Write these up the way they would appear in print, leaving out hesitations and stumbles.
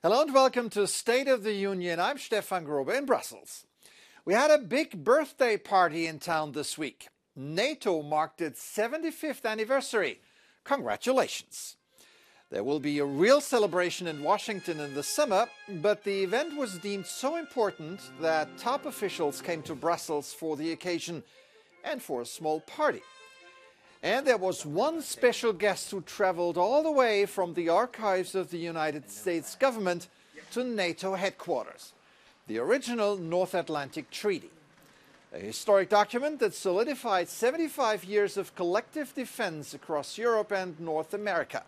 Hello and welcome to State of the Union. I'm Stefan Grobe in Brussels. We had a big birthday party in town this week. NATO marked its 75th anniversary. Congratulations. There will be a real celebration in Washington in the summer, but the event was deemed so important that top officials came to Brussels for the occasion and for a small party. And there was one special guest who traveled all the way from the archives of the United States government to NATO headquarters, the original North Atlantic Treaty, a historic document that solidified 75 years of collective defense across Europe and North America.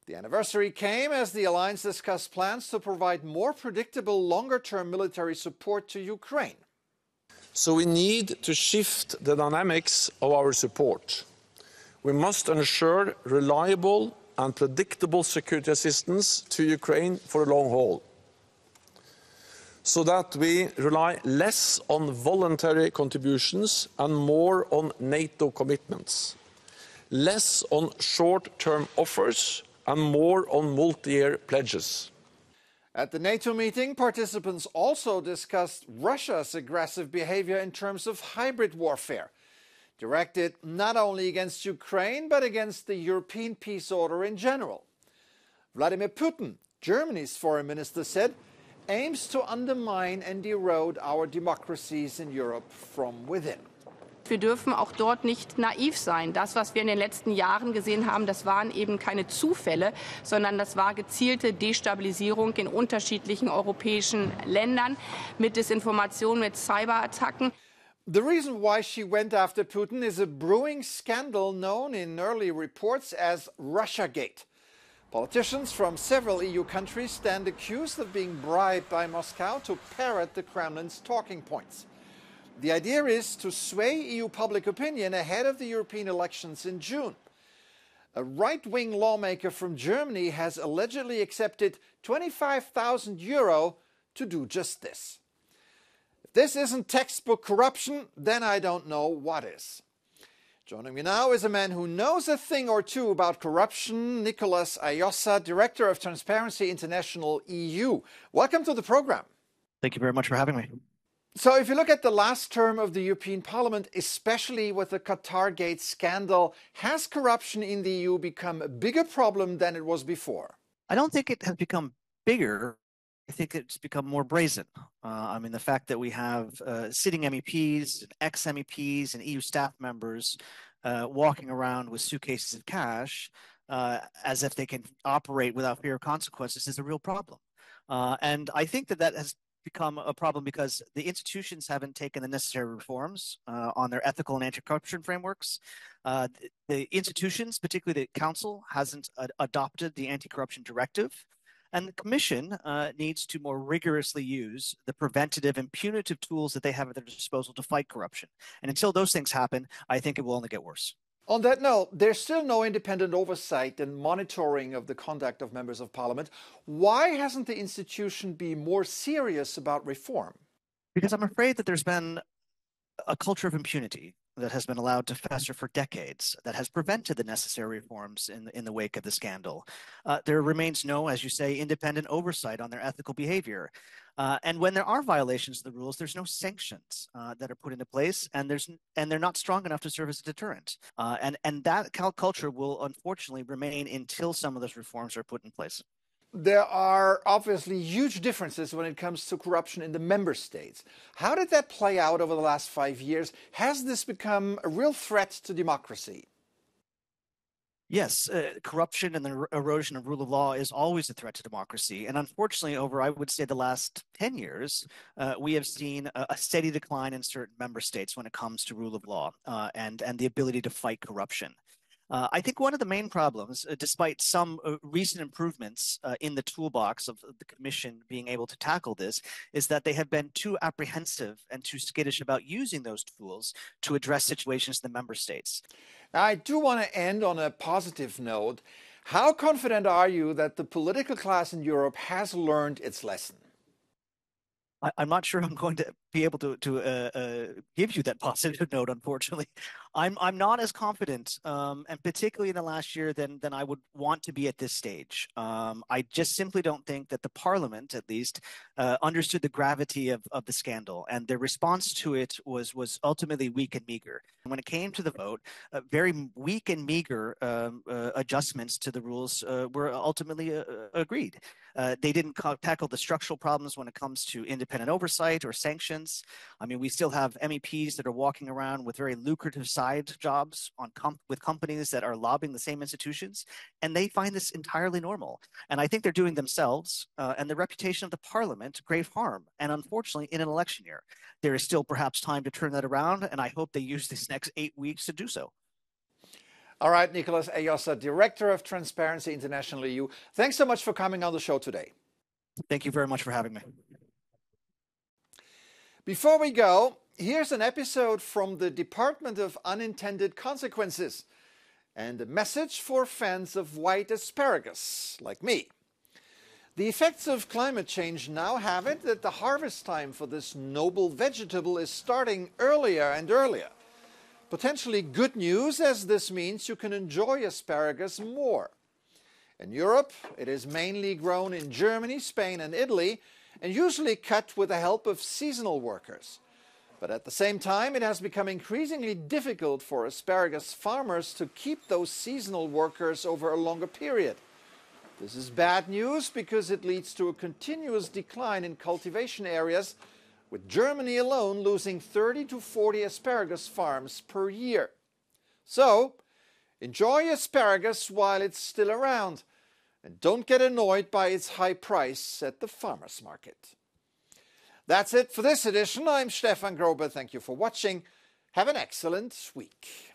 The anniversary came as the alliance discussed plans to provide more predictable, longer-term military support to Ukraine. So we need to shift the dynamics of our support. We must ensure reliable and predictable security assistance to Ukraine for the long haul, so that we rely less on voluntary contributions and more on NATO commitments, less on short-term offers and more on multi-year pledges. At the NATO meeting, participants also discussed Russia's aggressive behavior in terms of hybrid warfare, directed not only against Ukraine, but against the European peace order in general. Vladimir Putin, Germany's foreign minister, said, aims to undermine and erode our democracies in Europe from within. Wir dürfen auch dort nicht naiv sein. Das, was wir in den letzten Jahren gesehen haben, das waren eben keine Zufälle, sondern das war gezielte Destabilisierung in unterschiedlichen europäischen Ländern mit Desinformation, mit Cyberattacken. The reason why she went after Putin is a brewing scandal known in early reports as Russiagate. Politicians from several EU countries stand accused of being bribed by Moscow to parrot the Kremlin's talking points. The idea is to sway EU public opinion ahead of the European elections in June. A right-wing lawmaker from Germany has allegedly accepted €25,000 to do just this. If this isn't textbook corruption, then I don't know what is. Joining me now is a man who knows a thing or two about corruption, Nicholas Ayossa, Director of Transparency International EU. Welcome to the program. Thank you very much for having me. So if you look at the last term of the European Parliament, especially with the Qatargate scandal, has corruption in the EU become a bigger problem than it was before? I don't think it has become bigger. I think it's become more brazen. The fact that we have sitting MEPs, ex-MEPs, and EU staff members walking around with suitcases of cash as if they can operate without fear of consequences is a real problem. And I think that has become a problem because the institutions haven't taken the necessary reforms on their ethical and anti-corruption frameworks. The institutions, particularly the Council, hasn't adopted the anti-corruption directive. And the Commission needs to more rigorously use the preventative and punitive tools that they have at their disposal to fight corruption. And until those things happen, I think it will only get worse. On that note, there's still no independent oversight and monitoring of the conduct of members of parliament. Why hasn't the institution been more serious about reform? Because I'm afraid that there's been a culture of impunity that has been allowed to fester for decades, that has prevented the necessary reforms in the wake of the scandal. There remains no, as you say, independent oversight on their ethical behavior. And when there are violations of the rules, there's no sanctions that are put into place, and they're not strong enough to serve as a deterrent. And that culture will unfortunately remain until some of those reforms are put in place. There are obviously huge differences when it comes to corruption in the member states. How did that play out over the last 5 years? Has this become a real threat to democracy? Yes, corruption and the erosion of rule of law is always a threat to democracy. And unfortunately, over, I would say, the last 10 years, we have seen a steady decline in certain member states when it comes to rule of law and the ability to fight corruption. I think one of the main problems, despite some recent improvements in the toolbox of the Commission being able to tackle this, is that they have been too apprehensive and too skittish about using those tools to address situations in the member states. Now, I do want to end on a positive note. How confident are you that the political class in Europe has learned its lesson? I'm not sure I'm going to be able to give you that positive note, unfortunately. I'm not as confident, and particularly in the last year, than I would want to be at this stage. I just simply don't think that the Parliament, at least, understood the gravity of the scandal, and their response to it was ultimately weak and meager. And when it came to the vote, very weak and meager adjustments to the rules were ultimately agreed. They didn't tackle the structural problems when it comes to independent oversight or sanctions. I mean, we still have MEPs that are walking around with very lucrative side jobs with companies that are lobbying the same institutions, and they find this entirely normal. And I think they're doing themselves and the reputation of the Parliament grave harm. And unfortunately, in an election year, there is still perhaps time to turn that around, and I hope they use these next 8 weeks to do so. All right, Nicholas Ejosa, Director of Transparency International EU. Thanks so much for coming on the show today. Thank you very much for having me. Before we go, here's an episode from the Department of Unintended Consequences and a message for fans of white asparagus, like me. The effects of climate change now have it that the harvest time for this noble vegetable is starting earlier and earlier. Potentially good news, as this means you can enjoy asparagus more. In Europe, it is mainly grown in Germany, Spain and Italy, and usually cut with the help of seasonal workers. But at the same time, it has become increasingly difficult for asparagus farmers to keep those seasonal workers over a longer period. This is bad news because it leads to a continuous decline in cultivation areas, with Germany alone losing 30 to 40 asparagus farms per year. So, enjoy asparagus while it's still around, and don't get annoyed by its high price at the farmer's market. That's it for this edition. I'm Stefan Grobe. Thank you for watching. Have an excellent week.